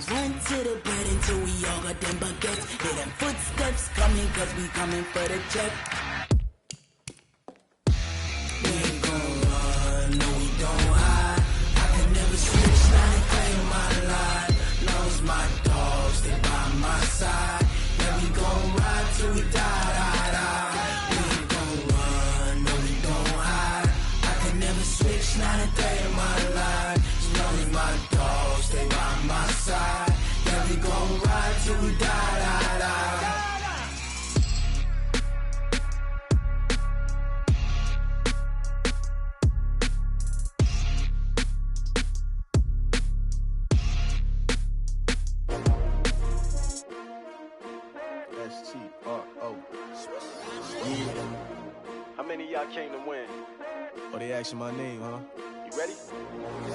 Run to the bed until we all got them baguettes. Hear them footsteps coming, cause we coming for the check. We ain't gon' run, no we don't hide. I can never switch, now they claim my life. Long as my dogs stay by my side. Yeah, we gon' ride till we die, die, die. We ain't gon' run, no we don't hide. I can never switch, now they claim my life. As long as my dogs stay by my side. Yeah, we gon' ride till we die, die, die. S-T-R-O. Yeah. How many of y'all came to win? Oh, they asking my name, huh? You ready?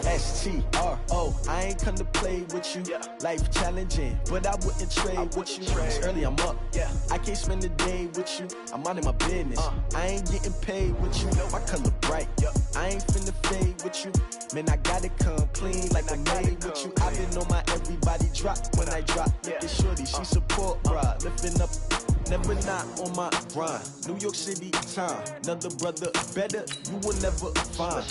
S-T-R-O. I ain't come to play with you. Yeah. Life challenging, but I wouldn't trade with you. It's early, I'm up. Yeah. I can't spend the day with you. I'm minding my business. I ain't getting paid with you. My color bright. I ain't finna fade with you. Man, I gotta come clean like I'm made with you. I've been on my everybody drop when I drop. Look at shorty, she support, bruh. Lifting up, never not on my grind. New York City time, another brother better, you will never find.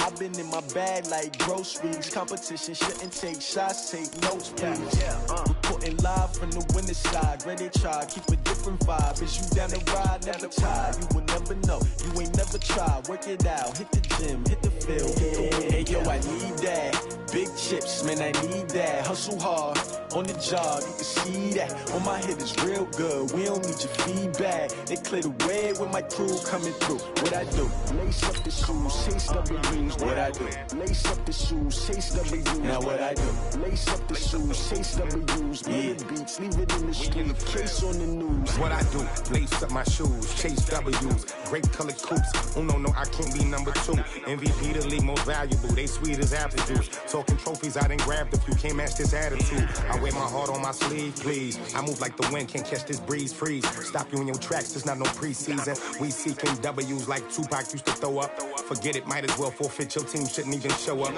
I've been in my bag like groceries. Competition shouldn't take shots, take notes, please. Reporting live from the winning side. Ready to try, keep a different vibe. Is you down the ride, never tired. You will never know, you ain't never tried. Work it out, hit the gym, hit the field, hit the win. Hey yo, I need that. Big chips, man, I need that. Hustle hard, on the job, you can see that. On my head is real good, we don't need your feedback. They clear the way with my crew coming through. What I do? Lace up the shoes, chase W's. What I do? Lace up the shoes, chase W's. Now what I do? Lace up the shoes, chase W's. Yeah. Beats, leave it in the street, case on the news. What I do? Lace up my shoes, chase W's. Great colored coops. Oh no, I can't be number 2. MVP the league most valuable. They sweet as apple juice. Talking trophies, I done grabbed a few. Can't match this attitude. I wear my heart on my sleeve, please. I move like the wind, can't catch this breeze, freeze. Stop you in your tracks, there's not no preseason. We seeking W's like Tupac used to throw up. Forget it, might as well forfeit. Your team shouldn't even show up.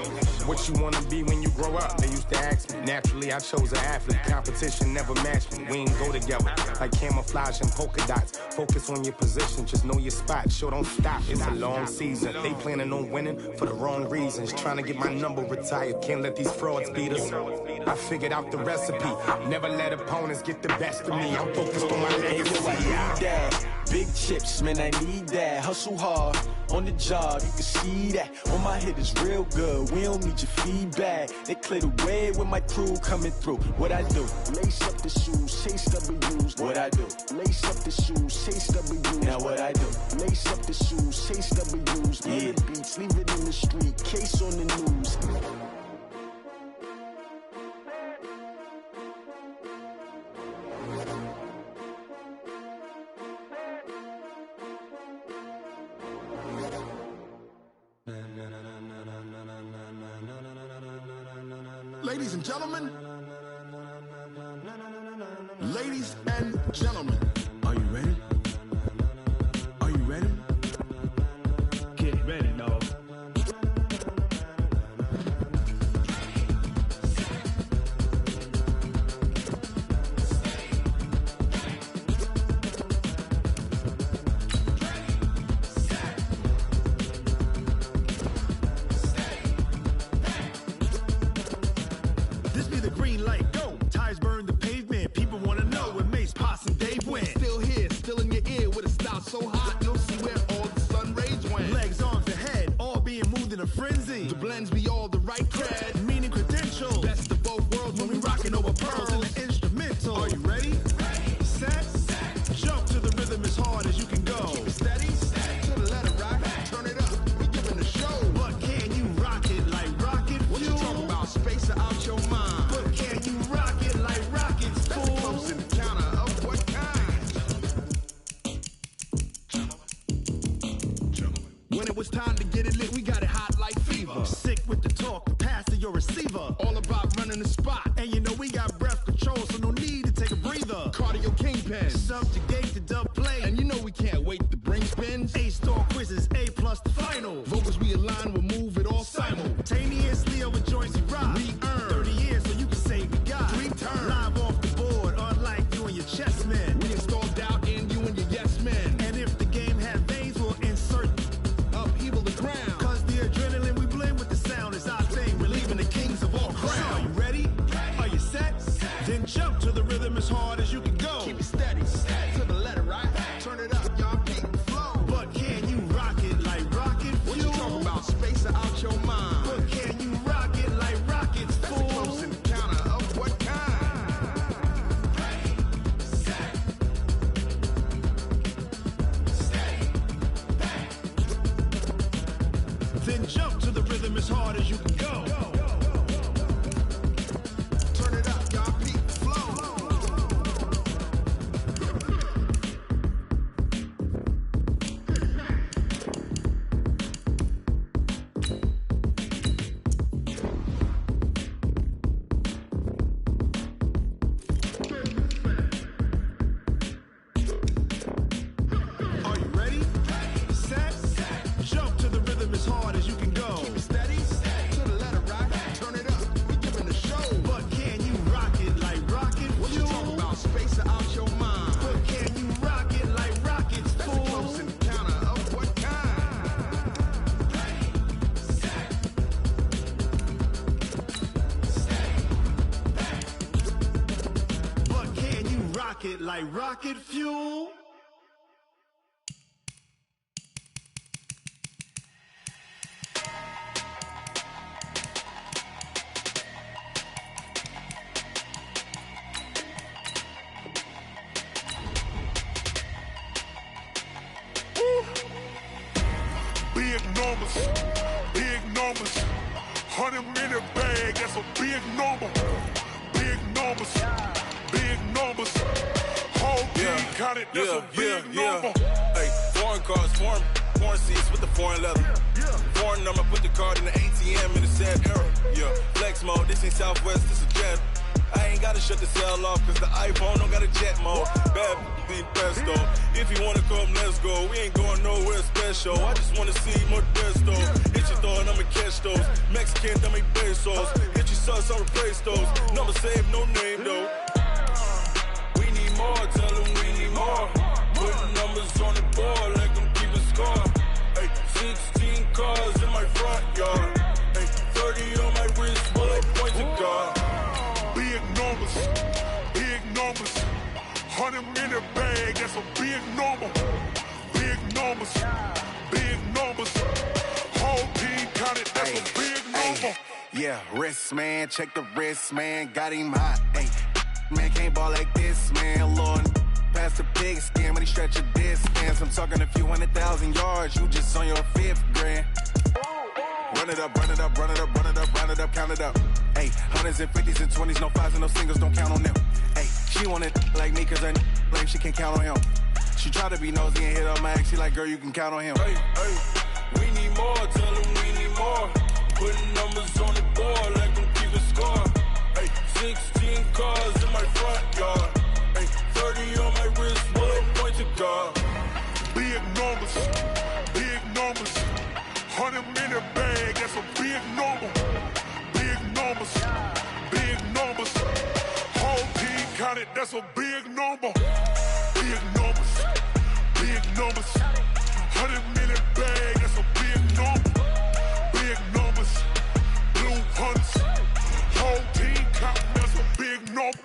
What you wanna be when you grow up? They used to ask me. Naturally, I chose an athlete. Competition never matched me. We ain't go together like camouflage and polka dots. Focus on your position, just know your spot. Sure, don't stop. It's a long season. They planning on winning for the wrong reasons. Trying to get my number retired. Can't let these frauds beat us. I figured out the recipe. Never let opponents get the best of me. I'm focused on my legacy. I need that. Big chips, man, I need that. Hustle hard, on the job, you can see that. On my head is real good, we don't need your feedback. They clear the way with my crew coming through. What I do? Lace up the shoes, chase W's. What I do? Lace up the shoes, chase W's. Now what I do? Lace up the shoes, chase W's. Yeah. Beats, leave it in the street, case on the news. Ladies and gentlemen, ladies and gentlemen, are you ready? Are you ready? Get ready, dog. This be the green light, go. Tires burn the pavement. People wanna know when Mace, Pops, and Dave went. Still here, still in your ear with a style so hot, you'll see where all the sun rays went. Legs, arms, and head, all being moved in a frenzy. The blends be all the right cred, meaning credentials. Best of both worlds when we rockin' over pearls in the instrumental. Are you ready? Set. Jump to the rhythm as hard as you can go. Keep it steady. To the letter rock. Turn it up. We giving a show. But can you rock it like rocket fuel? What you talking about? Space out your mind. But can you rock it like rockets, fool? That's close in the counter of what kind? When it was time to get it lit, we got it hot like fever. Sick with the talk, pass to your receiver. All about running the spot. And you know we got breath control, so no need to take a breather. Cardio kingpin, subjugate the dub play. And you know we can't wait to bring spins. A-star quizzes, A+ the final. Vocals we align, we'll move it all simultaneously over joints we rock. We earn 30 years, so you can say pocket like rocket fuel. Big numbers, big numbers. 100-minute bag, that's a big number. Big numbers, big numbers. Whole team counted, that's a big number. Hey, foreign cars, foreign seats with the foreign leather. Foreign number, put the card in the ATM in a sad era. Yeah, flex mode, this ain't Southwest, this is jet. I ain't gotta shut the cell off, cause the iPhone don't got a jet mode. Bad be pesto. If you wanna come, let's go. We ain't going nowhere special. I just wanna see more desto. Hit your thought, I'ma catch those. Mexican, dummy pesos. Hit your sus, I'll replace those. Number saved, no name though. We need more, tell them we need more. Put numbers on the board, let them keep a score. Hey, 16 cars in my front yard. Hey, 30 on my wrist, bullet point to God. Big numbers, big numbers. 100-minute bag, that's a big number. Big numbers, big numbers. Whole team counted, that's a big number. Yeah, wrist man, check the wrist man, got him hot. Ay, man can't ball like this, man. Lord, past the big skin when he stretch a distance. I'm talking a few 100,000 yards, you just on your 5th grand. Run it up, run it up, run it up, run it up, run it up, count it up. Hey, hundreds and 50s and 20s, no 5s and no singles, don't count on them. Hey, she want it like me, cause her like she can't count on him. She try to be nosy and hit up my ex, she like, girl, you can count on him. Hey, we need more, tell them we need more. Putting numbers on the board, let them keep a score. Hey, 16 cars in my front yard. Hey, 30 on my wrist, bullet point to God. Big numbers, big numbers. 100-minute bag, that's a big number. Big numbers, big numbers. Whole team counted, that's a big number. Big numbers, big numbers. 100-minute bag, that's a big number. Big numbers, blue hunts. Whole team counting, that's a big number.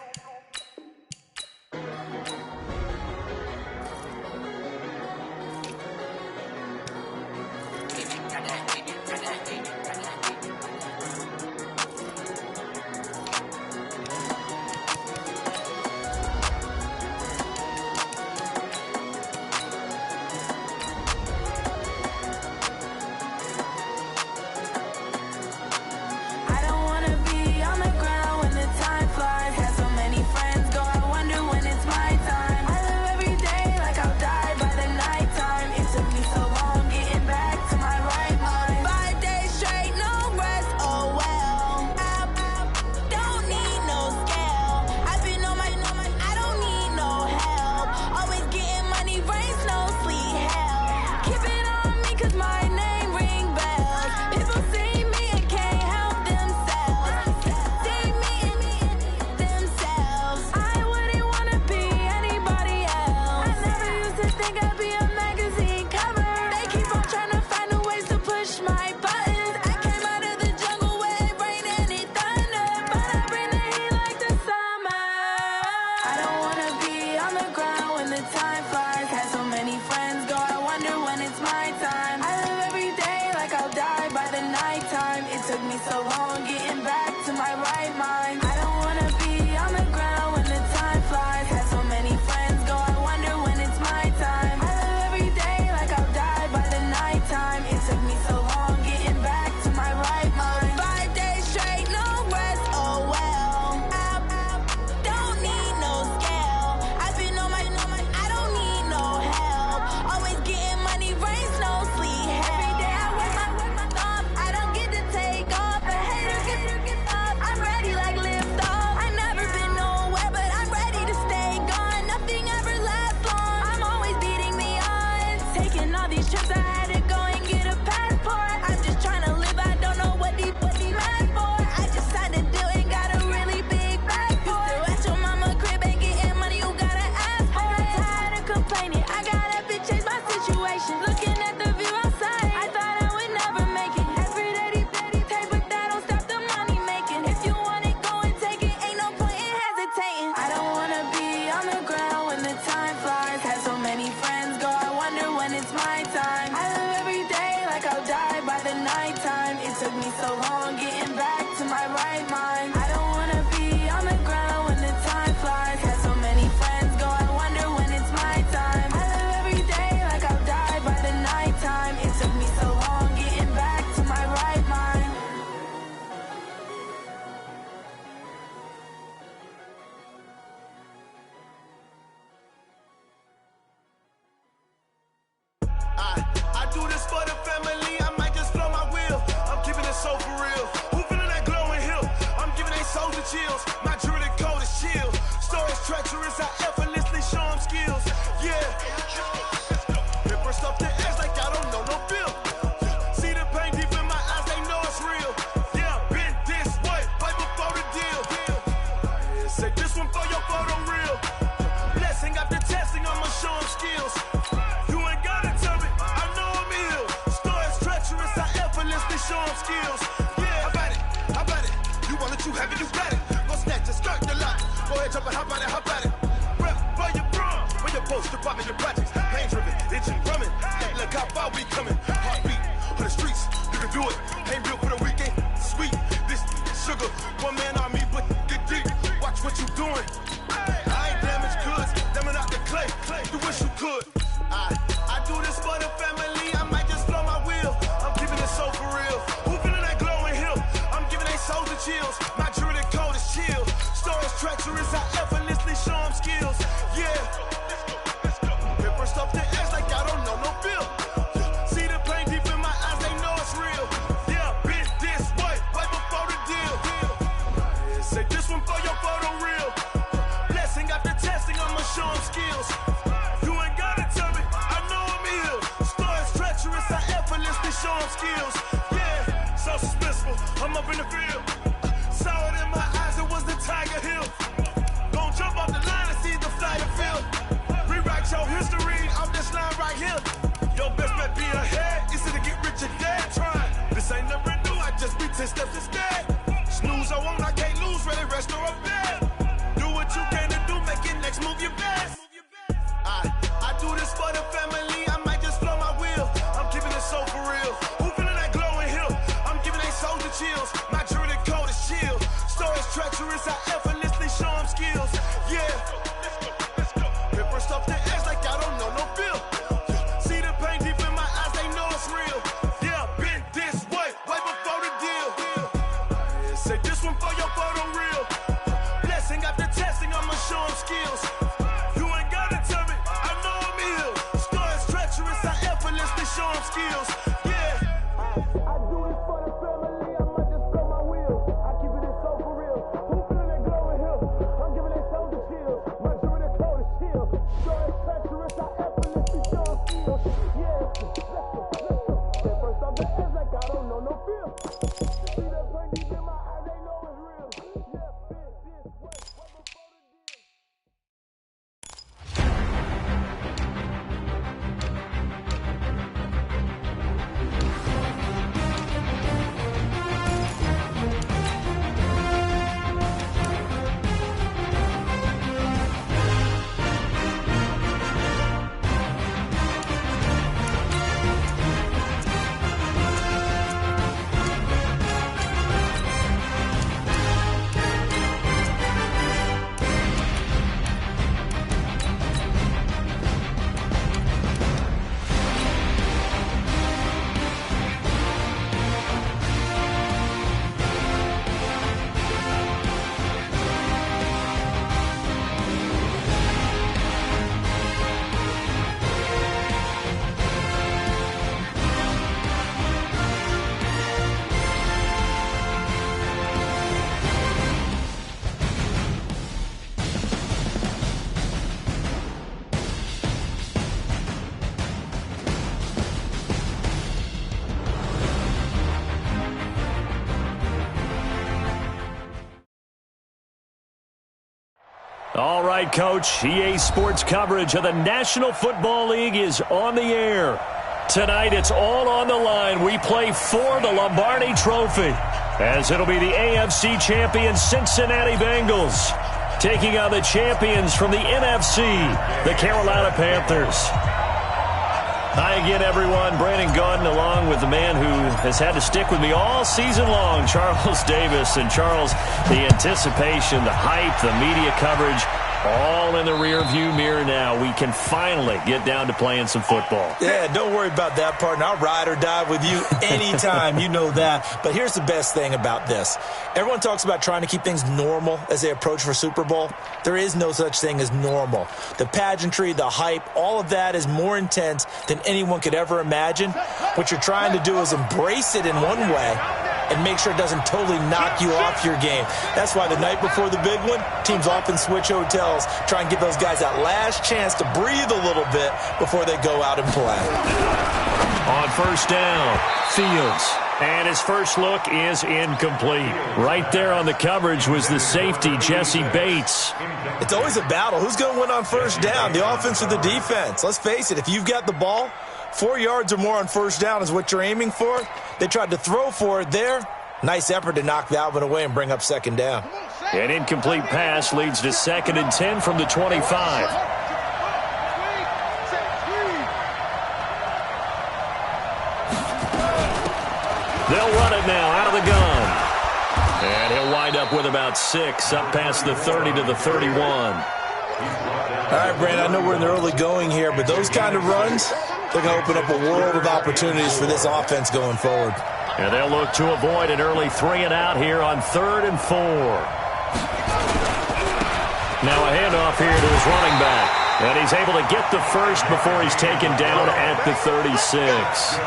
I do this for the family, I might just blow my wheel. I'm keeping it so for real. Who feeling that glowing hill? I'm giving they souls the chills. My jewelry code is chill. Stories treacherous, I effortlessly show them skills. Yeah. Paper stuff the edge like I don't know no bill. See the pain deep in my eyes, they know it's real. Yeah, been this way, right before the deal. Say this one for your photo real. Blessing after testing, I'ma show them skills. You ain't gotta tell me, I know I'm ill. Stories treacherous, I effortlessly show them skills. Yeah, how about it? You want it, you have it, you got it. Go snatch it, skirt the lot. Go ahead, jump it, how about it? Rep for your bro, when your post, department, your projects. Pain driven, itching, drumming. Hey, look how far we coming. Heartbeat on the streets, you can do it. Ain't built for the weekend, sweet. This sugar, one man army, but get deep. Watch what you doing. I ain't damaged goods, damn out the clay. You wish you could. I do this for the family, I might just blow my wheel. I'm keeping it so for real. Who feeling that glowing hill? I'm giving they souls the chills. My jewelry code is chill. Stories treacherous, I effortlessly show them skills. Yeah. Paper stuff the edge like I don't know no bill. See the pain deep in my eyes, they know it's real. Yeah, been this way, right before the deal. Say this one for your photo real. Blessing after testing, I'ma show them skills. You ain't gotta tell me, I know I'm ill. Stories treacherous, I effortlessly show them skills. Yeah, so suspenseful, I'm up in the field. Saw it in my eyes, it was the Tiger Hill. Gon' jump off the line and see the fly the field. Rewrite your history off this line right here. Your best bet be ahead, easy to get rich or dead. Trying, this ain't never new, I just be 10 steps instead. Snooze or won't, I can't lose, ready, rest or a bed. Do what you can to do, make it next move your best. I do this for the family, I might just blow my wheel. I'm keeping it so for real. Who feeling that glowing hill? I'm giving they souls the chills. My jewelry code is chill. Stories treacherous, I effortlessly show them skills. Yeah. Paper stuff the edge like I don't know no bill. See the pain deep in my eyes, they know it's real. Yeah, been this way, right before the deal. Say this one for your photo real. Blessing after testing, I'ma show them skills. You ain't gotta tell me, I know I'm ill. Stories treacherous, I effortlessly show them skills. Yeah. I do this for the family, I might just blow my wheel. I keep it so for real. Who feeling that glowing hill? I'm giving they souls the chills. My jewelry code is chill. Stories treacherous, I effortlessly show them skills. Yeah. That first off the edge like I don't know no feel. See that pain deep in my eyes, they know it's real. Yeah, been this way, right before the deal. All right, Coach. EA Sports coverage of the National Football League is on the air. Tonight, it's all on the line. We play for the Lombardi Trophy, as it'll be the AFC champion Cincinnati Bengals taking on the champions from the NFC, the Carolina Panthers. Hi again, everyone. Brandon Gaudin along with the man who has had to stick with me all season long, Charles Davis. And Charles, the anticipation, the hype, the media coverage, All in the rearview mirror now. We can finally get down to playing some football. Yeah, don't worry about that, partner. I'll ride or die with you anytime. You know that. But here's the best thing about this. Everyone talks about trying to keep things normal as they approach for Super Bowl. There is no such thing as normal. The pageantry, the hype, all of that is more intense than anyone could ever imagine. What you're trying to do is embrace it in one way and make sure it doesn't totally knock you off your game. That's why the night before the big one, teams often switch hotels, try and give those guys that last chance to breathe a little bit before they go out and play. On first down, Fields. And his first look is incomplete. Right there on the coverage was the safety, Jesse Bates. It's always a battle. Who's going to win on first down, the offense or the defense? Let's face it, if you've got the ball, 4 yards or more on first down is what you're aiming for. They tried to throw for it there. Nice effort to knock that one away and bring up second down. An incomplete pass leads to 2nd and 10 from the 25. They'll run it now out of the gun. And he'll wind up with about 6, up past the 30 to the 31. All right, Brandon, I know we're in the early going here, but those kind of runs, they're going to open up a world of opportunities for this offense going forward. And they'll look to avoid an early 3 and out here on 3rd and 4. Now a handoff here to his running back. And he's able to get the first before he's taken down at the 36.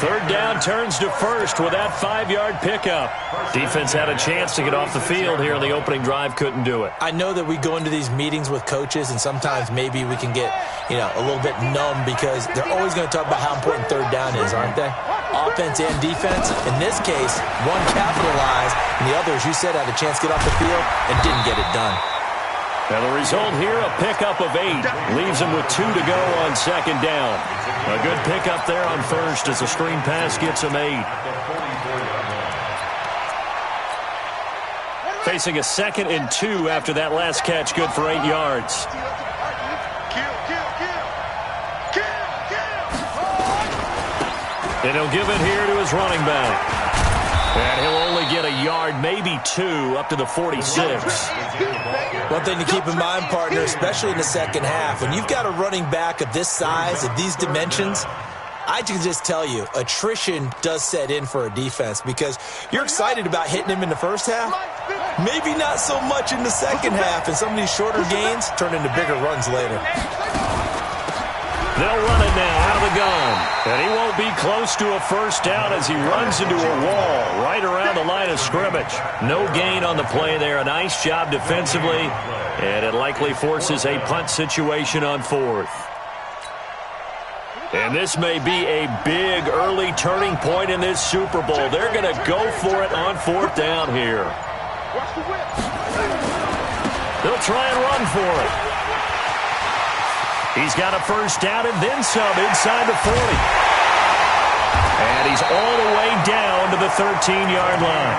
3rd down turns to first with that 5-yard pickup. Defense had a chance to get off the field here in the opening drive, couldn't do it. I know that we go into these meetings with coaches, and sometimes maybe we can get, a little bit numb because they're always going to talk about how important 3rd down is, aren't they? Offense and defense. In this case, one capitalized, and the other, as you said, had a chance to get off the field and didn't get it done. And the result here, a pickup of 8. Leaves him with 2 to go on 2nd down. A good pickup there on first as a screen pass gets him 8. Facing a 2nd and 2 after that last catch, good for 8 yards. And he'll give it here to his running back. And he'll only get a yard, maybe 2, up to the 46. One thing to keep in mind, partner, especially in the second half, when you've got a running back of this size, of these dimensions, I can just tell you, attrition does set in for a defense because you're excited about hitting him in the first half. Maybe not so much in the second half, and some of these shorter gains turn into bigger runs later. They'll run it now out of the gun. And he won't be close to a first down as he runs into a wall right around the line of scrimmage. No gain on the play there. A nice job defensively. And it likely forces a punt situation on 4th. And this may be a big early turning point in this Super Bowl. They're going to go for it on 4th down here. They'll try and run for it. He's got a first down and then some inside the 40. And he's all the way down to the 13-yard line.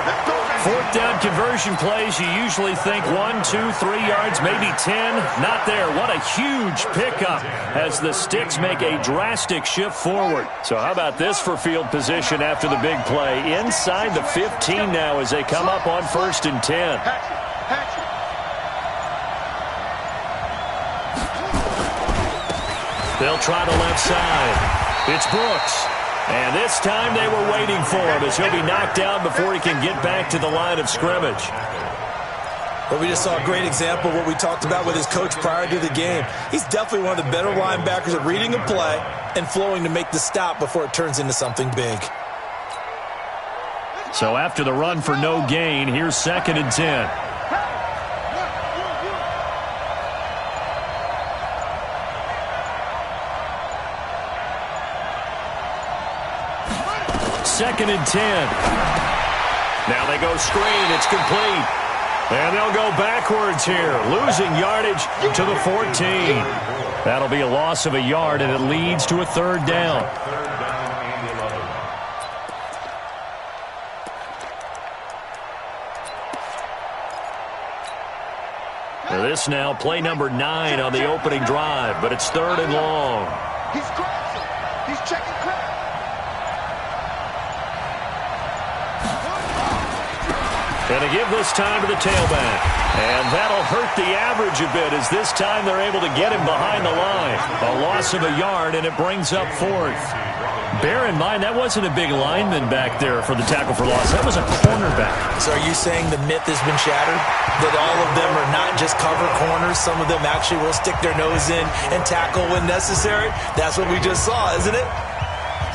4th down conversion plays, you usually think 1, 2, 3 yards, maybe 10. Not there. What a huge pickup as the Sticks make a drastic shift forward. So how about this for field position after the big play? Inside the 15 now as they come up on 1st and 10. They'll try the left side. It's Brooks. And this time they were waiting for him as he'll be knocked down before he can get back to the line of scrimmage. Well, we just saw a great example of what we talked about with his coach prior to the game. He's definitely one of the better linebackers at reading a play and flowing to make the stop before it turns into something big. So after the run for no gain, here's 2nd and 10. Second and 10. Now they go screen. It's complete. And they'll go backwards here, losing yardage to the 14. That'll be a loss of a yard, and it leads to a 3rd down. This now, play number 9 on the opening drive, but it's 3rd and long. He's crashing. He's checking crash. And to give this time to the tailback. And that'll hurt the average a bit as this time they're able to get him behind the line. A loss of a yard, and it brings up fourth. Bear in mind, that wasn't a big lineman back there for the tackle for loss. That was a cornerback. So are you saying the myth has been shattered? That all of them are not just cover corners? Some of them actually will stick their nose in and tackle when necessary? That's what we just saw, isn't it?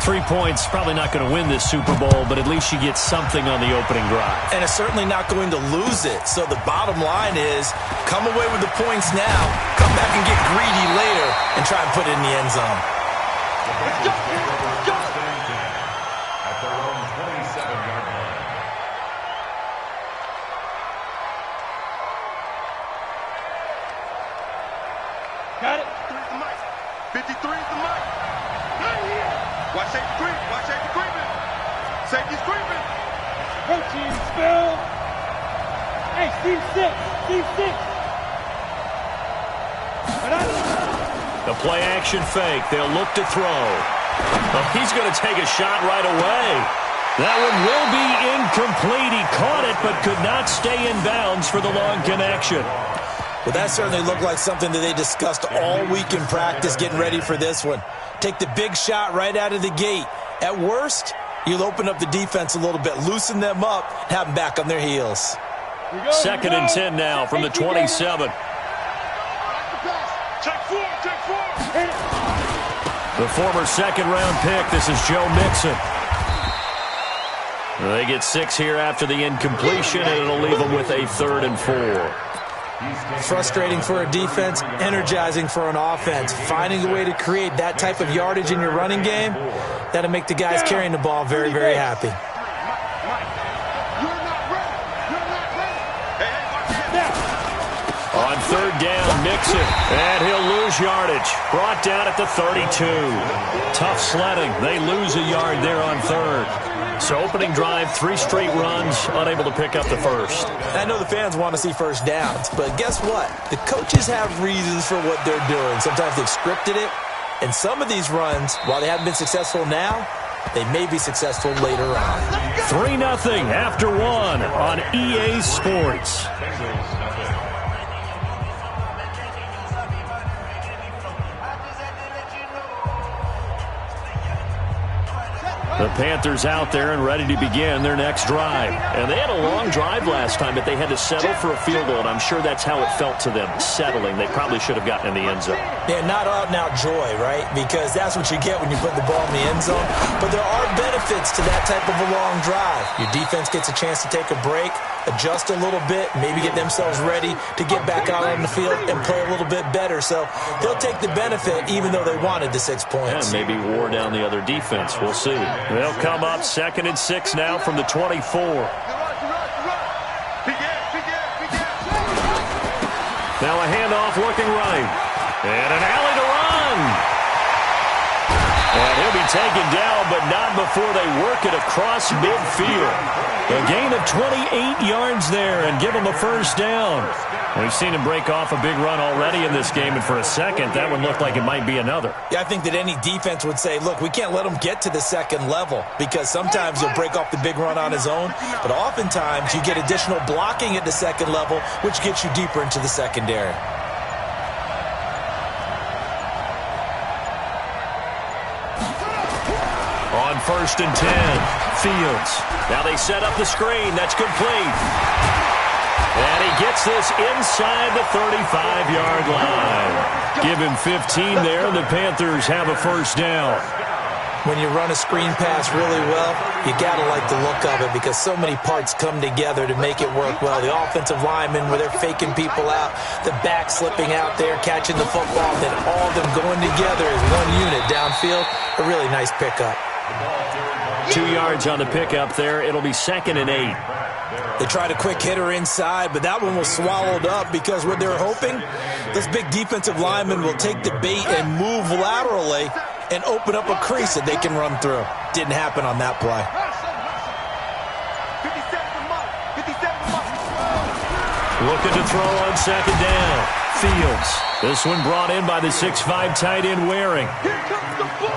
3 points, probably not going to win this Super Bowl, but at least you get something on the opening drive. And it's certainly not going to lose it. So the bottom line is, come away with the points now, come back and get greedy later, and try and put it in the end zone. Let's go! Let's go! At their own 27-yard line. Got it. 53 is the mic. Watch safety creep. Watch safety creeping. Safety's creeping. Coaching spell. Hey, Steve 6. Steve 6. The play action fake. They'll look to throw. Oh, he's going to take a shot right away. That one will be incomplete. He caught it but could not stay in bounds for the long connection. Well, that certainly looked like something that they discussed all week in practice getting ready for this one. Take the big shot right out of the gate. At worst, you'll open up the defense a little bit, loosen them up, have them back on their heels. Second and 10 now from the 27. Check four. The former second-round pick, this is Joe Mixon. They get 6 here after the incompletion, and it'll leave them with a 3rd and 4. Frustrating for a defense, energizing for an offense. Finding a way to create that type of yardage in your running game, that'll make the guys carrying the ball very, very happy. On 3rd down, Mixon, and he'll lose yardage. Brought down at the 32. Tough sledding. They lose a yard there on 3rd. So opening drive, 3 straight runs, unable to pick up the first. I know the fans want to see first downs, but guess what? The coaches have reasons for what they're doing. Sometimes they've scripted it, and some of these runs, while they haven't been successful now, they may be successful later on. 3-0 after 1 on EA Sports. The Panthers out there and ready to begin their next drive. And they had a long drive last time, but they had to settle for a field goal, and I'm sure that's how it felt to them, settling. They probably should have gotten in the end zone. Yeah, not out-and-out joy, right? Because that's what you get when you put the ball in the end zone. But there are benefits to that type of a long drive. Your defense gets a chance to take a break, adjust a little bit, maybe get themselves ready to get back out on the field and play a little bit better. So they'll take the benefit even though they wanted the 6 points. And maybe wore down the other defense. We'll see. They'll come up 2nd and 6 now from the 24. Now a handoff looking right. And an alley to run. And he'll be taken down, but not before they work it across midfield. A gain of 28 yards there and give him a first down. We've seen him break off a big run already in this game, and for a second, that one looked like it might be another. Yeah, I think that any defense would say, look, we can't let him get to the second level because sometimes he'll break off the big run on his own, but oftentimes you get additional blocking at the second level, which gets you deeper into the secondary. On 1st and 10, Fields. Now they set up the screen. That's complete. And he gets this inside the 35-yard line. Give him 15 there, and the Panthers have a first down. When you run a screen pass really well, you got to like the look of it because so many parts come together to make it work well. The offensive linemen, where they're faking people out, the back slipping out there, catching the football, then all of them going together as one unit downfield. A really nice pickup. 2 yards on the pickup there. It'll be 2nd and 8. They tried a quick hitter inside, but that one was swallowed up because what they were hoping, this big defensive lineman will take the bait and move laterally and open up a crease that they can run through. Didn't happen on that play. Looking to throw on 2nd down. Fields. This one brought in by the 6'5" tight end Waring.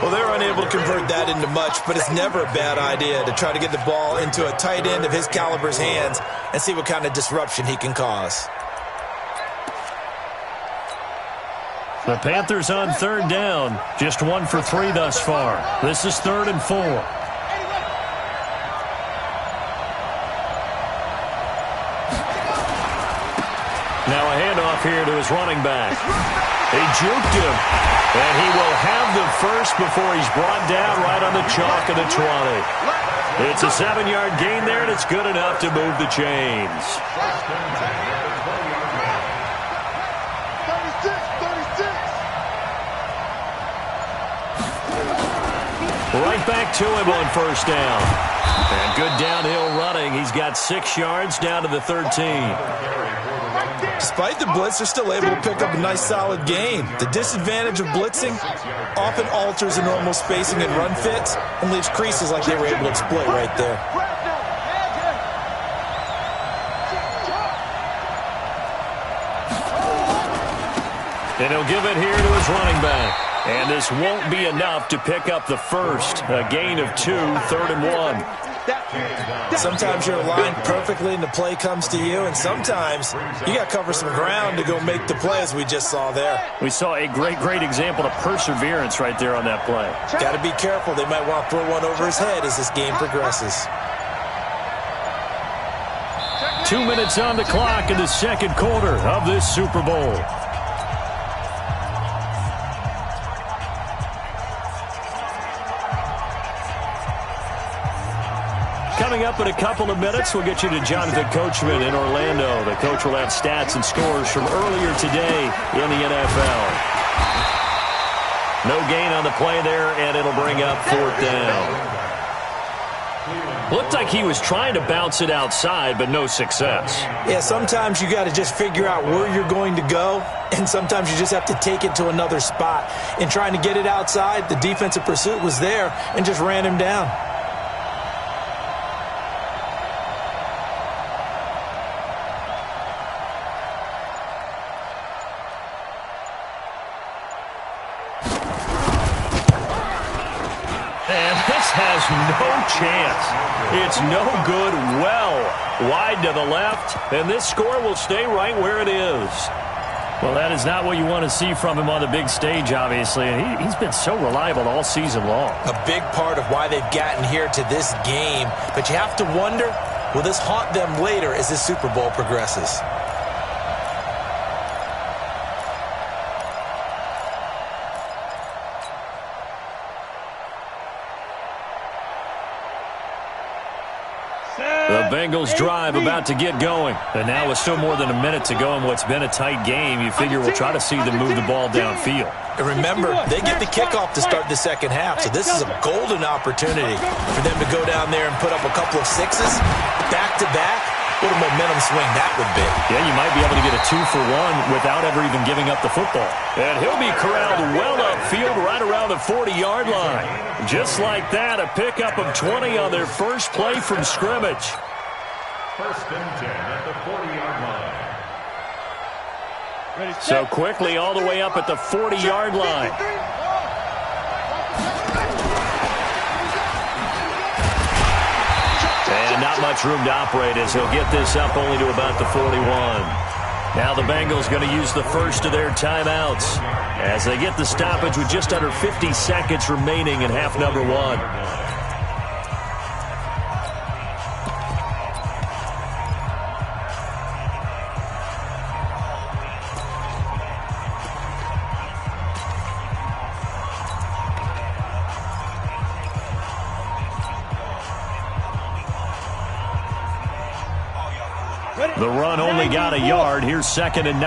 Well, they're unable to convert that into much, but it's never a bad idea to try to get the ball into a tight end of his caliber's hands and see what kind of disruption he can cause. The Panthers on third down. Just 1 for 3 thus far. This is 3rd and 4. Now a handoff here to his running back. He juked him, and he will have the first before he's brought down right on the chalk of the 20. It's a 7-yard gain there, and it's good enough to move the chains. 36. Right back to him on first down. And good downhill running. He's got 6 yards down to the 13. Despite the blitz, they're still able to pick up a nice, solid gain. The disadvantage of blitzing often alters the normal spacing and run fits and leaves creases like they were able to exploit right there. And he'll give it here to his running back. And this won't be enough to pick up the first. A gain of 2, 3rd and 1. Sometimes you're aligned perfectly and the play comes to you, and sometimes you got to cover some ground to go make the play, as we just saw there. We saw a great example of perseverance right there on that play. Got to be careful. They might want to throw one over his head as this game progresses. 2 minutes on the clock in the second quarter of this Super Bowl. Coming up in a couple of minutes, we'll get you to Jonathan Coachman in Orlando. The coach will have stats and scores from earlier today in the NFL. No gain on the play there, and it'll bring up 4th down. Looked like he was trying to bounce it outside, but no success. Yeah, sometimes you got to just figure out where you're going to go, and sometimes you just have to take it to another spot. In trying to get it outside, the defensive pursuit was there and just ran him down. Has no chance. It's no good. Well wide to the left, and this score will stay right where it is. Well, that is not what you want to see from him on the big stage, obviously, and he's been so reliable all season long. A big part of why they've gotten here to this game, but you have to wonder, will this haunt them later as this Super Bowl progresses? The Bengals drive about to get going. And now with still more than a minute to go in what's been a tight game, you figure we'll try to see them move the ball downfield. And remember, they get the kickoff to start the second half, so this is a golden opportunity for them to go down there and put up a couple of sixes back-to-back. What a momentum swing that would be. Yeah, you might be able to get a 2-for-1 without ever even giving up the football. And he'll be corralled well upfield right around the 40-yard line. Just like that, a pickup of 20 on their first play from scrimmage. 1st and 10 at the 40-yard line. So quickly all the way up at the 40-yard line. And not much room to operate as he'll get this up only to about the 41. Now the Bengals going to use the first of their timeouts as they get the stoppage with just under 50 seconds remaining in half number 1. The run only got a yard. Here's 2nd and 9.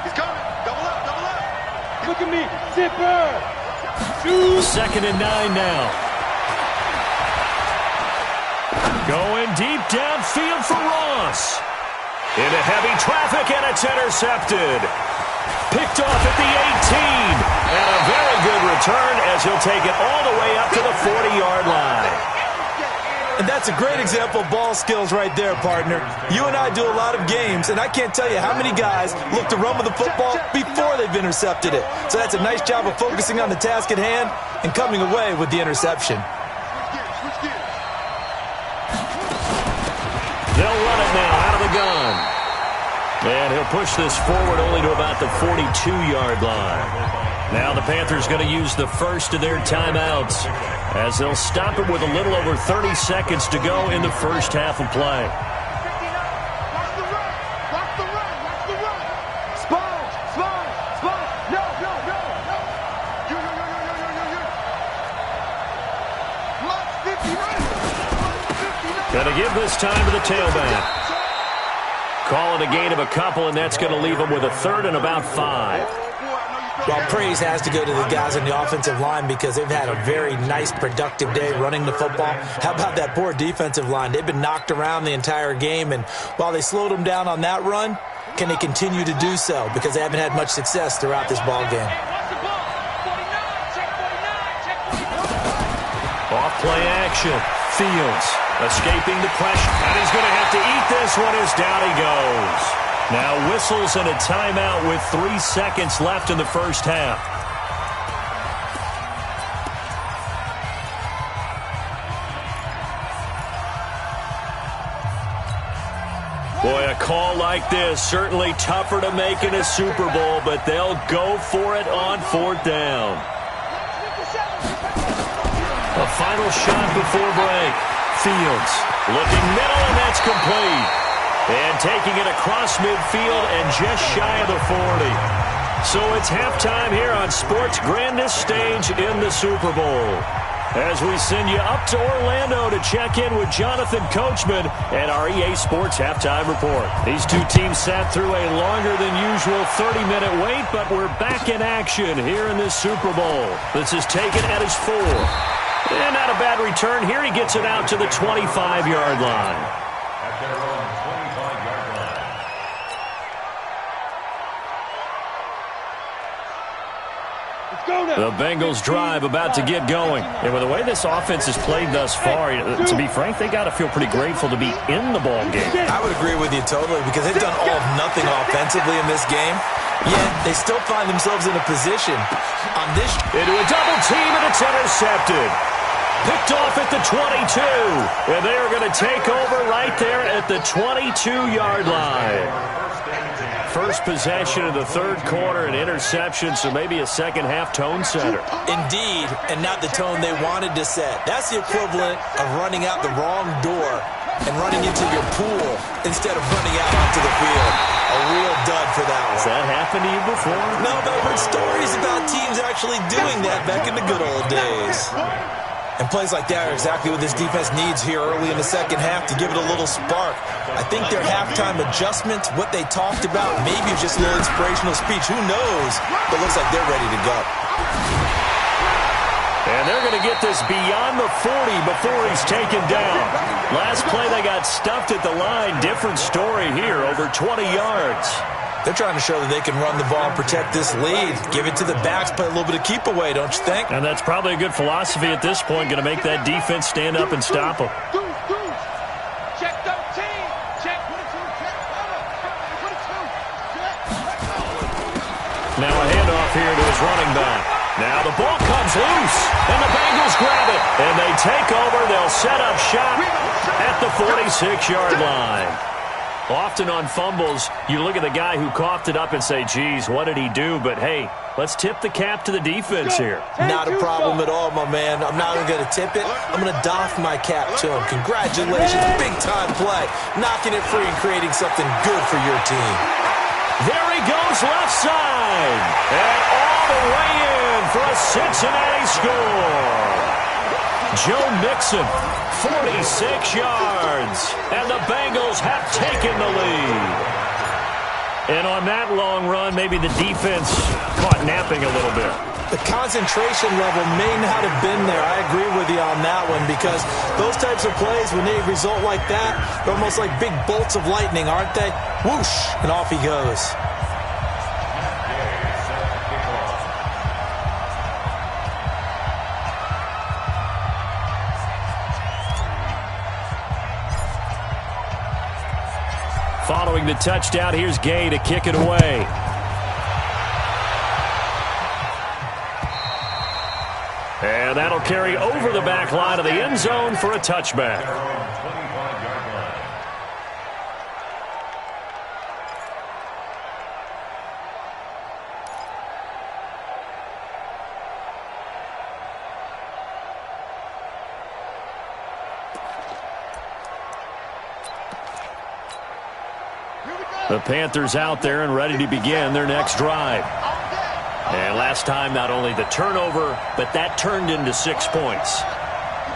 He's coming. Double up, double up. Look at me. Zipper. 2nd and 9 now. Going deep downfield for Ross. Into heavy traffic, and it's intercepted. Picked off at the 18. And a very good return as he'll take it all the way up to the 40-yard line. And that's a great example of ball skills right there, partner. You and I do a lot of games, and I can't tell you how many guys look to run with the football before they've intercepted it. So that's a nice job of focusing on the task at hand and coming away with the interception. They'll run it now out of the gun. And he'll push this forward only to about the 42-yard line. Now the Panthers going to use the first of their timeouts as they'll stop it with a little over 30 seconds to go in the first half of play. Going to give this time to the tailback. Call it a gain of a couple, and that's going to leave them with a third and about 5. Well, praise has to go to the guys on the offensive line because they've had a very nice, productive day running the football. How about that poor defensive line? They've been knocked around the entire game, and while they slowed them down on that run, can they continue to do so? Because they haven't had much success throughout this ball game. Off play action. Fields escaping the pressure, and he's going to have to eat this one as down he goes. Now whistles and a timeout with 3 seconds left in the first half. Boy, a call like this, certainly tougher to make in a Super Bowl, but they'll go for it on 4th down. A final shot before break. Fields looking middle, and that's complete. And taking it across midfield and just shy of the 40. So it's halftime here on sports' grandest stage in the Super Bowl. As we send you up to Orlando to check in with Jonathan Coachman and our EA Sports Halftime Report. These two teams sat through a longer than usual 30-minute wait, but we're back in action here in this Super Bowl. This is taken at his 4. And not a bad return here. He gets it out to the 25-yard line. At their own 25-yard line. The Bengals drive about to get going. And with the way this offense has played thus far, to be frank, they got to feel pretty grateful to be in the ball game. I would agree with you totally because they've done all of nothing offensively in this game. Yet they still find themselves in a position on this. Into a double team, and it's intercepted. Picked off at the 22. And they are going to take over right there at the 22-yard line. First possession of the third quarter, an interception, so maybe a second-half tone setter. Indeed, and not the tone they wanted to set. That's the equivalent of running out the wrong door and running into your pool instead of running out onto the field. A real dud for that one. Has that happened to you before? No, but I've heard stories about teams actually doing that back in the good old days. And plays like that are exactly what this defense needs here early in the second half to give it a little spark. I think their halftime adjustments, what they talked about, maybe it was just a little inspirational speech. Who knows? But it looks like they're ready to go. And they're going to get this beyond the 40 before he's taken down. Last play, they got stuffed at the line. Different story here, over 20 yards. They're trying to show that they can run the ball and protect this lead. Give it to the backs, play a little bit of keep away, don't you think? And that's probably a good philosophy at this point, going to make that defense stand up and stop them. Check 13. Check 22. Now a handoff here to his running back. Now the ball comes loose, and the Bengals grab it. And they take over. They'll set up shop at the 46-yard line. Often on fumbles, you look at the guy who coughed it up and say, geez, what did he do? But, hey, let's tip the cap to the defense here. Not a problem at all, my man. I'm not even going to tip it. I'm going to doff my cap to him. Congratulations. Big-time play. Knocking it free and creating something good for your team. There he goes left side. And all the way in for a Cincinnati score. Joe Mixon, 46 yards, and the Bengals have taken the lead. And on that long run, maybe the defense caught napping a little bit. The concentration level may not have been there. I agree with you on that one because those types of plays, when they result like that, they're almost like big bolts of lightning, aren't they? Whoosh, and off he goes. Following the touchdown, here's Gay to kick it away. And that'll carry over the back line of the end zone for a touchback. The Panthers out there and ready to begin their next drive. And last time, not only the turnover, but that turned into 6 points.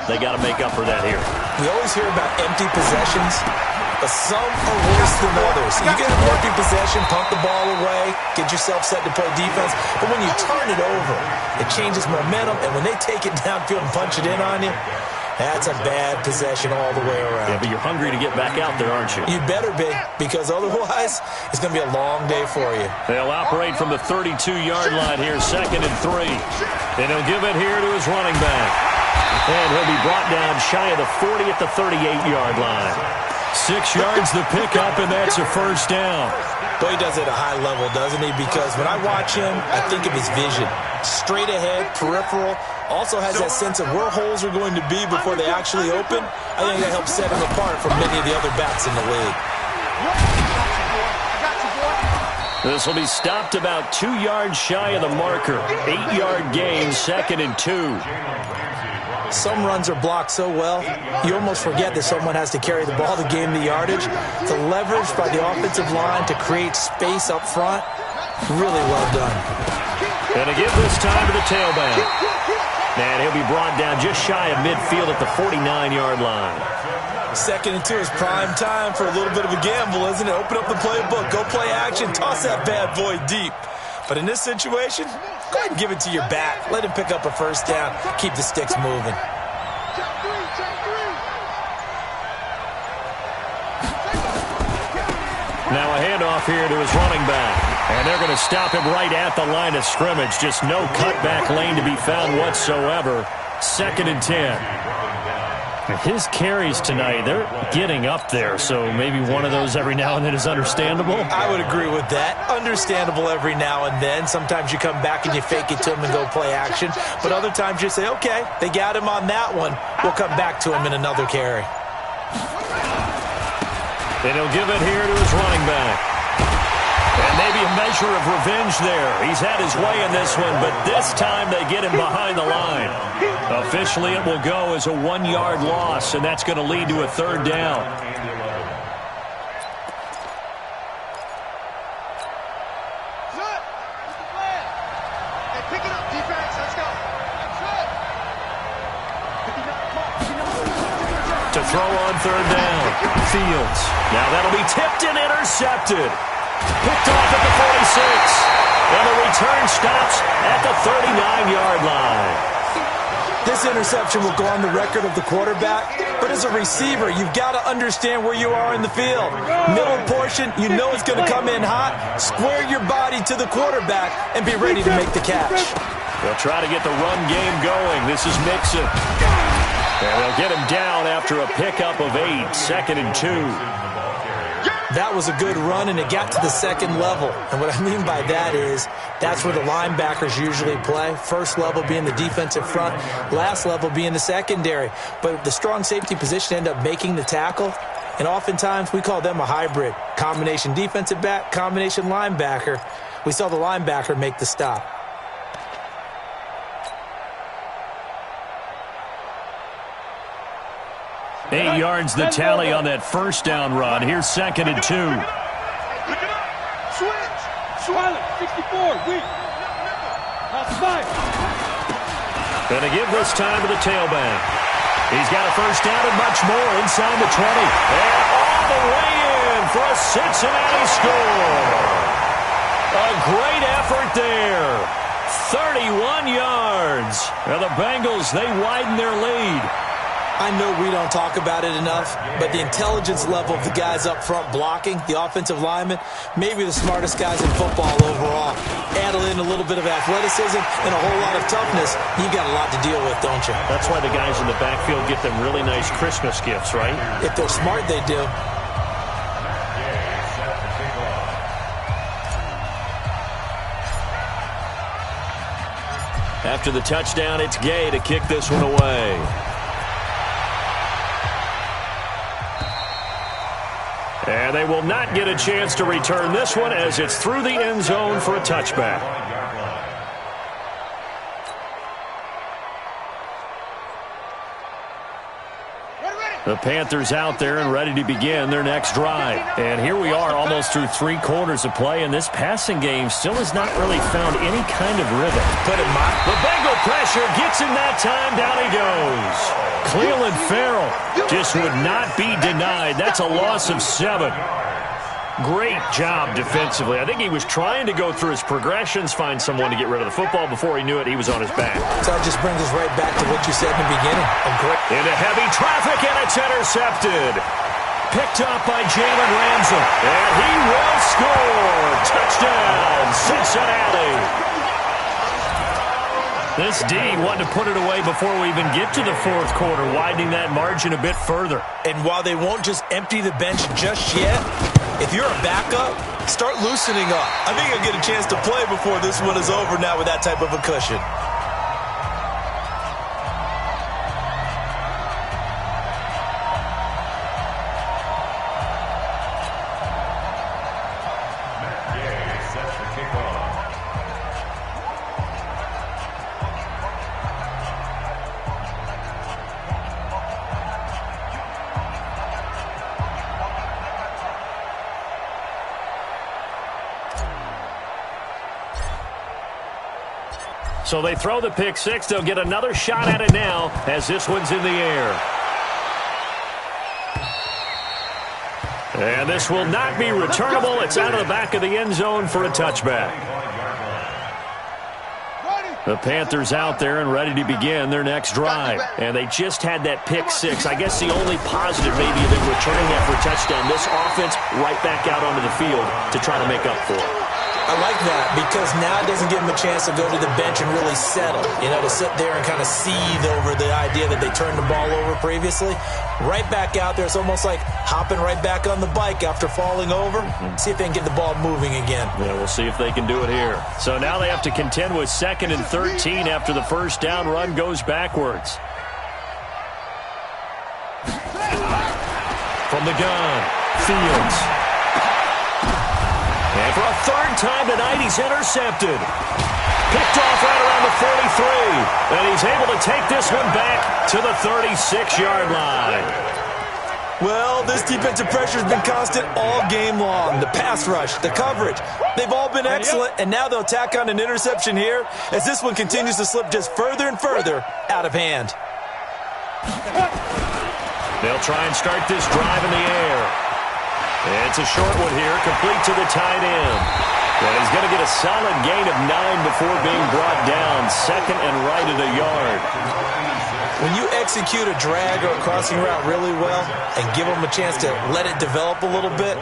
They got to make up for that here. We always hear about empty possessions, but some are worse than others. You get an empty possession, pump the ball away, get yourself set to play defense. But when you turn it over, it changes momentum. And when they take it downfield and punch it in on you, that's a bad possession all the way around. Yeah, but you're hungry to get back out there, aren't you? You better be, because otherwise it's going to be a long day for you. They'll operate from the 32-yard line here, 2nd and 3. And he'll give it here to his running back. And he'll be brought down shy of the 40 at the 38-yard line. 6 yards the pickup, and that's a first down. Boy, he does it at a high level, doesn't he? Because when I watch him, I think of his vision. Straight ahead, peripheral. Also has that sense of where holes are going to be before they actually open. I think that helps set him apart from many of the other backs in the league. This will be stopped about 2 yards shy of the marker. 8-yard gain, 2nd and 2. Some runs are blocked so well, you almost forget that someone has to carry the ball to gain the yardage. The leverage by the offensive line to create space up front, really well done. And to give this time to the tailback. And he'll be brought down just shy of midfield at the 49-yard line. 2nd and 2 is prime time for a little bit of a gamble, isn't it? Open up the playbook, go play action, toss that bad boy deep. But in this situation, go ahead and give it to your back. Let him pick up a first down. Keep the sticks moving. Now a handoff here to his running back. And they're going to stop him right at the line of scrimmage. Just no cutback lane to be found whatsoever. 2nd and 10. His carries tonight, they're getting up there. So maybe one of those every now and then is understandable. I would agree with that. Understandable every now and then. Sometimes you come back and you fake it to him and go play action. But other times you say, okay, they got him on that one. We'll come back to him in another carry. And he'll give it here to his running back. And maybe a measure of revenge there. He's had his way in this one, but this time they get him behind the line. Officially, it will go as a 1-yard loss, and that's going to lead to a 3rd down. Pick it up, defense. Let's go. To throw on 3rd down. Fields. Now that'll be tipped and intercepted. Picked off at the 46. And the return stops at the 39-yard line. This interception will go on the record of the quarterback, but as a receiver, you've got to understand where you are in the field. Middle portion, you know it's going to come in hot. Square your body to the quarterback and be ready to make the catch. They'll try to get the run game going. This is Mixon. And they'll get him down after a pickup of 8, 2nd and 2. That was a good run, and it got to the 2nd level. And what I mean by that is that's where the linebackers usually play. First level being the defensive front, last level being the secondary. But the strong safety position ended up making the tackle, and oftentimes we call them a hybrid. Combination defensive back, combination linebacker. We saw the linebacker make the stop. Eight yards the tally on that first down run. Here's 2nd and 2. Switch. Swallow. 64. Weak. That's fine. Gonna give this time to the tailback. He's got a first down and much more inside the 20. And all the way in for a Cincinnati score. A great effort there. 31 yards. Now the Bengals, they widen their lead. I know we don't talk about it enough, but the intelligence level of the guys up front blocking, the offensive linemen, maybe the smartest guys in football overall. Add in a little bit of athleticism and a whole lot of toughness, you got a lot to deal with, don't you? That's why the guys in the backfield get them really nice Christmas gifts, right? If they're smart, they do. After the touchdown, it's Gay to kick this one away. And they will not get a chance to return this one as it's through the end zone for a touchback. The Panthers out there and ready to begin their next drive. And here we are almost through 3 quarters of play, and this passing game still has not really found any kind of rhythm. The Bengal pressure gets him that time. Down he goes. Cleveland Farrell just would not be denied. That's a loss of 7. Great job defensively. I think he was trying to go through his progressions, find someone to get rid of the football. Before he knew it, he was on his back. So that just brings us right back to what you said in the beginning. Into heavy traffic, and it's intercepted. Picked up by Jalen Ramsey. And he will score. Touchdown, Cincinnati. This D wanted to put it away before we even get to the 4th quarter, widening that margin a bit further. And while they won't just empty the bench just yet, if you're a backup, start loosening up. I think you'll get a chance to play before this one is over now with that type of a cushion. So they throw the pick 6. They'll get another shot at it now as this one's in the air. And this will not be returnable. It's out of the back of the end zone for a touchback. The Panthers out there and ready to begin their next drive. And they just had that pick 6. I guess the only positive maybe of them returning that for a touchdown. This offense right back out onto the field to try to make up for it. I like that because now it doesn't give them a chance to go to the bench and really settle, to sit there and kind of seethe over the idea that they turned the ball over previously. Right back out there, it's almost like hopping right back on the bike after falling over. See if they can get the ball moving again. Yeah, we'll see if they can do it here. So now they have to contend with 2nd and 13 after the first down run goes backwards. From the gun, Fields. And for a 3rd time tonight, he's intercepted. Picked off right around the 43. And he's able to take this one back to the 36-yard line. Well, this defensive pressure has been constant all game long. The pass rush, the coverage, they've all been excellent. And now they'll tack on an interception here as this one continues to slip just further and further out of hand. They'll try and start this drive in the air. It's a short one here, complete to the tight end. And he's going to get a solid gain of 9 before being brought down. 2nd and right at a yard. When you execute a drag or a crossing route really well and give them a chance to let it develop a little bit,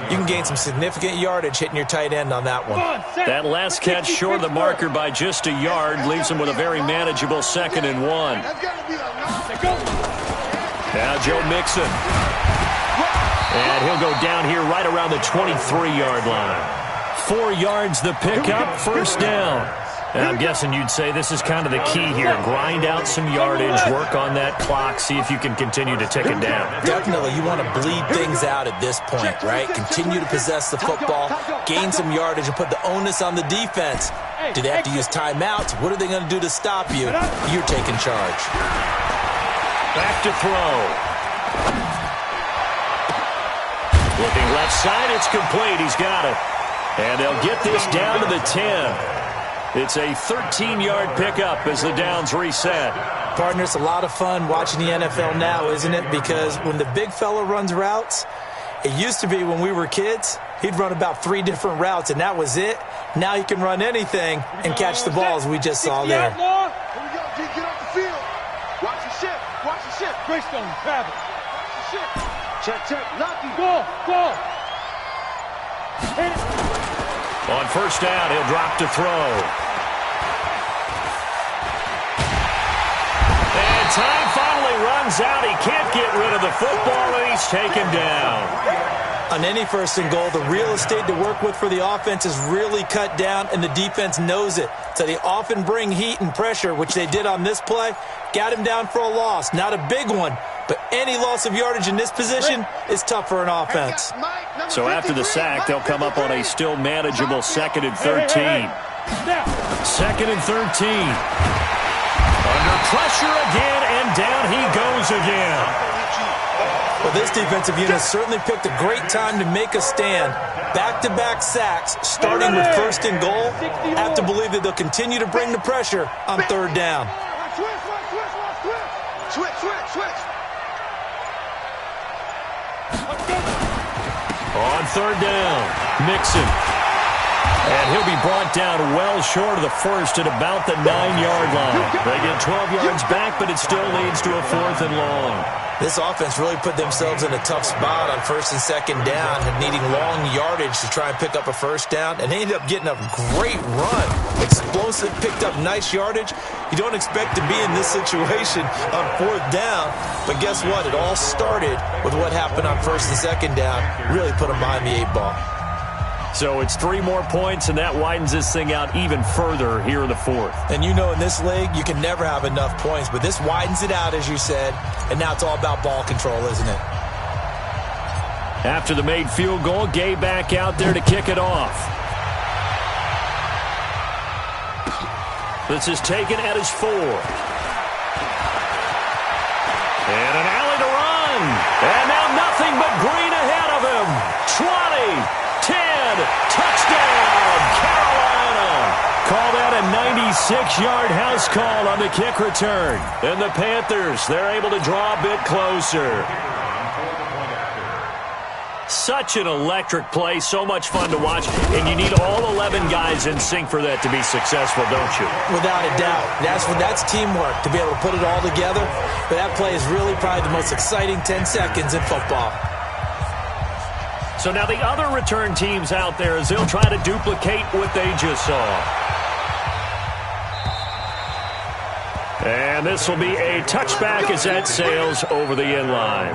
you can gain some significant yardage hitting your tight end on that one. That last catch short of the marker by just a yard leaves him with a very manageable 2nd and 1. Now Joe Mixon. And he'll go down here right around the 23-yard line. 4 yards the pickup, 1st down. And I'm guessing you'd say this is kind of the key here. Grind out some yardage, work on that clock, see if you can continue to tick it down. Definitely, you want to bleed things out at this point, right? Continue to possess the football, gain some yardage, and put the onus on the defense. Do they have to use timeouts? What are they going to do to stop you? You're taking charge. Back to throw. Looking left side, it's complete. He's got it. And they'll get this down to the 10. It's a 13-yard pickup as the downs reset. Partner, it's a lot of fun watching the NFL now, isn't it? Because when the big fella runs routes, it used to be when we were kids, he'd run about 3 different routes, and that was it. Now he can run anything and catch the balls we just saw there. Here we go, G, get off the field. Watch the ship, watch the ship. Greystone, grab it. Watch the ship. Check, lucky, ball. Hit it. On 1st down, he'll drop to throw. And time finally runs out. He can't get rid of the football, and he's taken down. On any 1st and goal, the real estate to work with for the offense is really cut down, and the defense knows it. So they often bring heat and pressure, which they did on this play. Got him down for a loss. Not a big one, but any loss of yardage in this position is tough for an offense. So after the sack, they'll come up on a still manageable 2nd and 13. 2nd and 13. Under pressure again, and down he goes again. Well, this defensive unit certainly picked a great time to make a stand. Back-to-back sacks, starting with first and goal. I have to believe that they'll continue to bring the pressure on third down. Switch. On third down, Mixon. And he'll be brought down well short of the first at about the 9-yard line. They get 12 yards back, but it still leads to a 4th and long. This offense really put themselves in a tough spot on first and second down, needing long yardage to try and pick up a first down, and they ended up getting a great run. Explosive, picked up nice yardage. You don't expect to be in this situation on fourth down, but guess what? It all started with what happened on first and second down. Really put them behind the 8-ball. So it's 3 more points, and that widens this thing out even further here in the 4th. And you know in this league, you can never have enough points, but this widens it out, as you said, and now it's all about ball control, isn't it? After the made field goal, Gay back out there to kick it off. This is taken at his 4. And an alley to run. And now nothing but green ahead of him. 20. 10, touchdown, Carolina. Call that a 96-yard house call on the kick return. And the Panthers, they're able to draw a bit closer. Such an electric play, so much fun to watch, and you need all 11 guys in sync for that to be successful, don't you? Without a doubt. That's teamwork, to be able to put it all together. But that play is really probably the most exciting 10 seconds in football. So now the other return teams out there as they'll try to duplicate what they just saw. And this will be a touchback as that sails over the end line.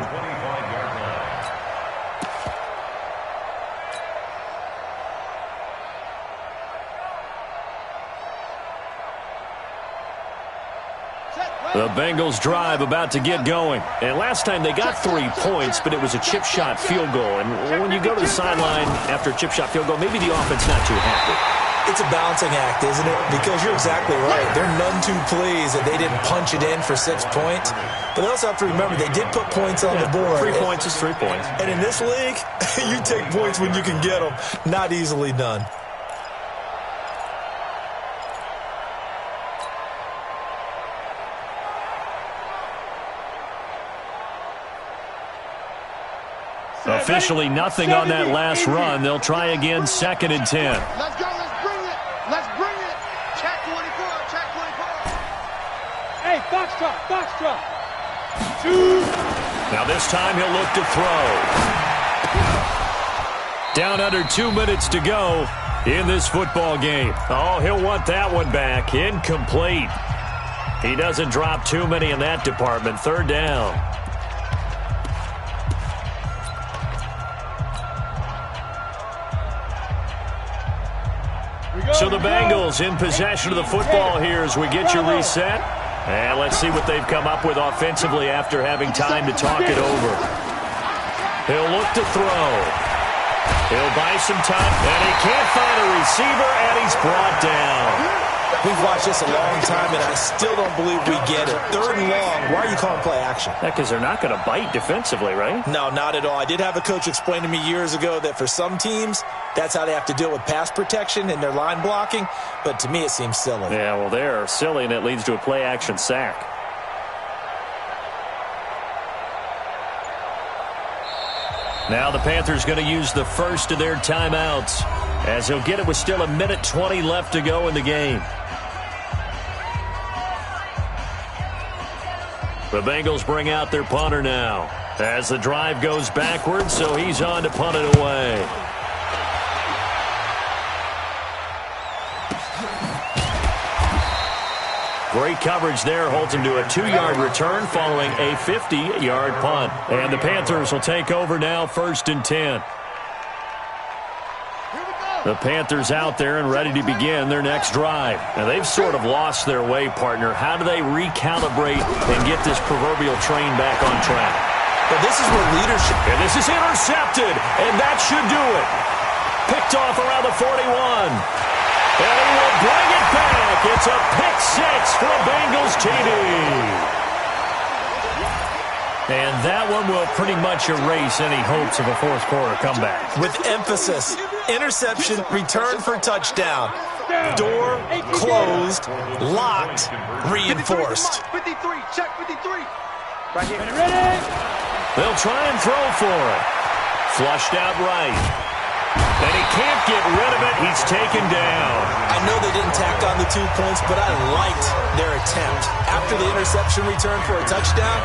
The Bengals drive about to get going. And last time they got 3 points, but it was a chip shot field goal. And when you go to the sideline after a chip shot field goal, maybe the offense not too happy. It's a balancing act, isn't it? Because you're exactly right. They're none too pleased that they didn't punch it in for 6 points. But they also have to remember they did put points on the board. 3 points is 3 points. And in this league, you take points when you can get them. Not easily done. Officially nothing on that last run. They'll try again, 2nd and 10. Let's go, let's bring it. Let's bring it. Check 24, check 24. Hey, Foxtrot. 2. Now this time he'll look to throw. Down under 2 minutes to go in this football game. Oh, he'll want that one back. Incomplete. He doesn't drop too many in that department. 3rd down. So the Bengals in possession of the football here as we get you reset. And let's see what they've come up with offensively after having time to talk it over. He'll look to throw. He'll buy some time, and he can't find a receiver, and he's brought down. We've watched this a long time, and I still don't believe we get it. 3rd and long. Why are you calling play action? Yeah, because they're not going to bite defensively, right? No, not at all. I did have a coach explain to me years ago that for some teams, that's how they have to deal with pass protection and their line blocking. But to me, it seems silly. Yeah, well, they're silly, and it leads to a play action sack. Now the Panthers going to use the first of their timeouts as he'll get it with still 1:20 left to go in the game. The Bengals bring out their punter now as the drive goes backwards, so he's on to punt it away. Great coverage there, holds him to a 2-yard return following a 50-yard punt. And the Panthers will take over now, 1st and 10. The Panthers out there and ready to begin their next drive. Now, they've sort of lost their way, partner. How do they recalibrate and get this proverbial train back on track? But this is where leadership... And this is intercepted, and that should do it. Picked off around the 41. And he will bring it back. It's a pick 6 for a Bengals TD. And that one will pretty much erase any hopes of a fourth-quarter comeback. With emphasis, interception, return for touchdown. Door closed, locked, reinforced. 53, check 53. Right here. Ready? They'll try and throw for it. Flushed out right. And he can't get rid of it. He's taken down. I know they didn't tack on the 2 points, but I liked their attempt. After the interception return for a touchdown,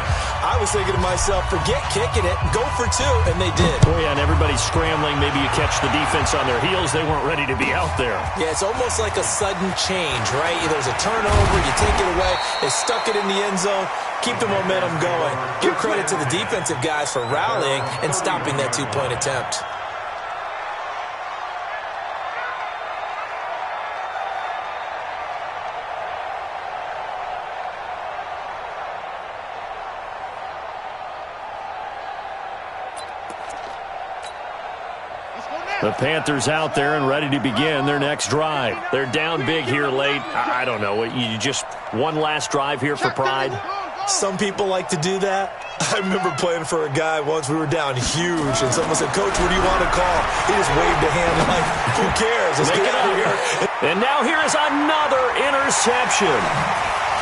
I was thinking to myself, forget kicking it, go for 2, and they did. Oh, yeah, and everybody's scrambling. Maybe you catch the defense on their heels. They weren't ready to be out there. Yeah, it's almost like a sudden change, right? There's a turnover, you take it away, they stuck it in the end zone, keep the momentum going. Give credit to the defensive guys for rallying and stopping that 2-point attempt. The Panthers out there and ready to begin their next drive. They're down big here late. I don't know. You just one last drive here for pride? Some people like to do that. I remember playing for a guy once. We were down huge, and someone said, "Coach, what do you want to call?" He just waved a hand like, who cares? Let's get out of here. And now here is another interception.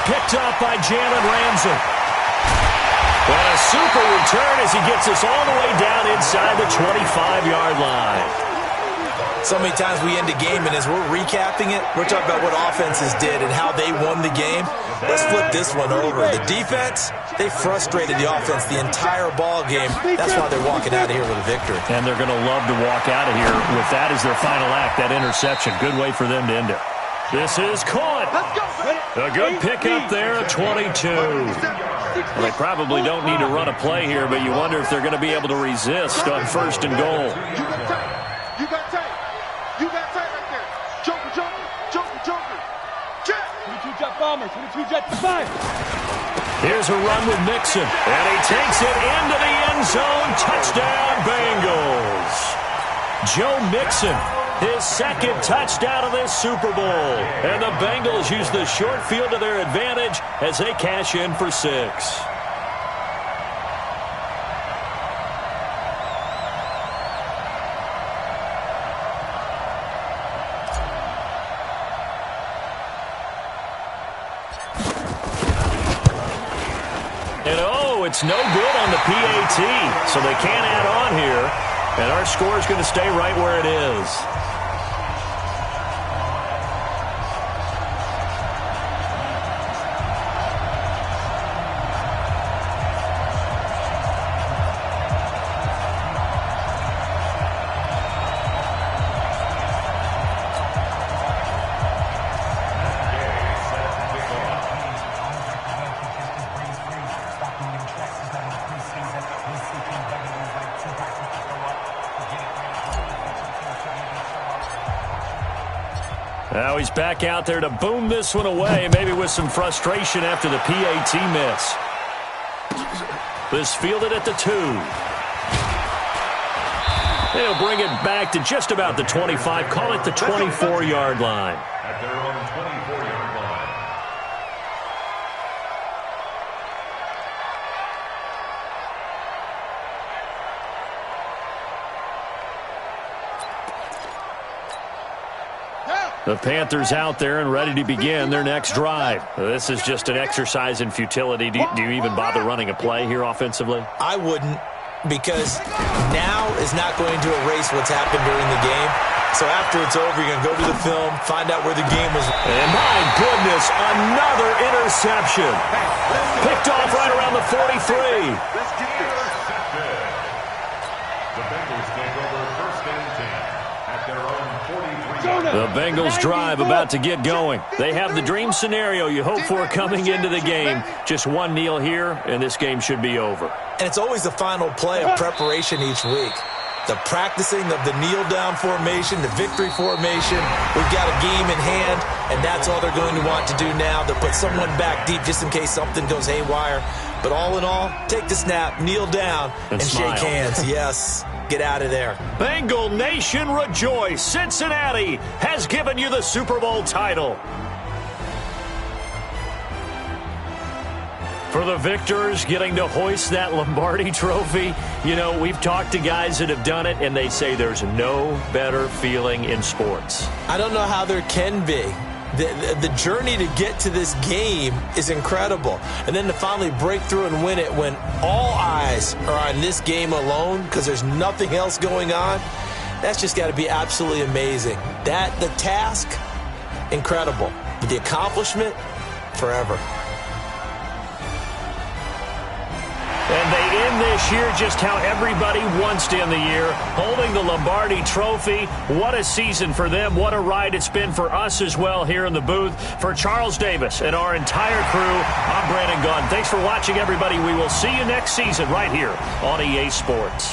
Picked up by Jalen Ramsey. And a super return as he gets us all the way down inside the 25-yard line. So many times we end a game, and as we're recapping it, we're talking about what offenses did and how they won the game. Let's flip this one over. The defense, they frustrated the offense the entire ball game. That's why they're walking out of here with a victory. And they're going to love to walk out of here with that as their final act, that interception. Good way for them to end it. This is caught. A good pickup there at 22. Well, they probably don't need to run a play here, but you wonder if they're going to be able to resist on 1st and goal. You got tight. You got tight right there. Joker, Joker, Joker, Joker. Jet. 22 jet bombers. 22 jet to 5. Here's a run with Mixon, and he takes it into the end zone. Touchdown, Bengals. Joe Mixon, his 2nd touchdown of this Super Bowl. And the Bengals use the short field to their advantage as they cash in for 6. It's no good on the PAT, so they can't add on here, and our score is going to stay right where it is. Now he's back out there to boom this one away, maybe with some frustration after the PAT miss. This fielded at the 2. They'll bring it back to just about the 25, call it the 24-yard line. At their own 24-yard line. The Panthers out there and ready to begin their next drive. This is just an exercise in futility. Do you even bother running a play here offensively? I wouldn't, because now is not going to erase what's happened during the game. So after it's over, you're going to go to the film, find out where the game was. And my goodness, another interception. Picked off right around the 43. The Bengals take over 1st and 10 at their own 43. The Bengals drive about to get going. They have the dream scenario you hope for coming into the game. Just one kneel here, and this game should be over. And it's always the final play of preparation each week. The practicing of the kneel-down formation, the victory formation. We've got a game in hand, and that's all they're going to want to do now. They'll put someone back deep just in case something goes haywire. But all in all, take the snap, kneel down, and shake hands. Yes. Get out of there. Bengal Nation rejoice. Cincinnati has given you the Super Bowl title. For the victors, getting to hoist that Lombardi trophy, you know, we've talked to guys that have done it, and they say there's no better feeling in sports. I don't know how there can be. The journey to get to this game is incredible. And then to finally break through and win it when all eyes are on this game alone because there's nothing else going on, that's just got to be absolutely amazing. The task, incredible. But the accomplishment, forever. And they end this year just how everybody wants to end the year, holding the Lombardi Trophy. What a season for them. What a ride it's been for us as well here in the booth. For Charles Davis and our entire crew, I'm Brandon Gaudin. Thanks for watching, everybody. We will see you next season right here on EA Sports.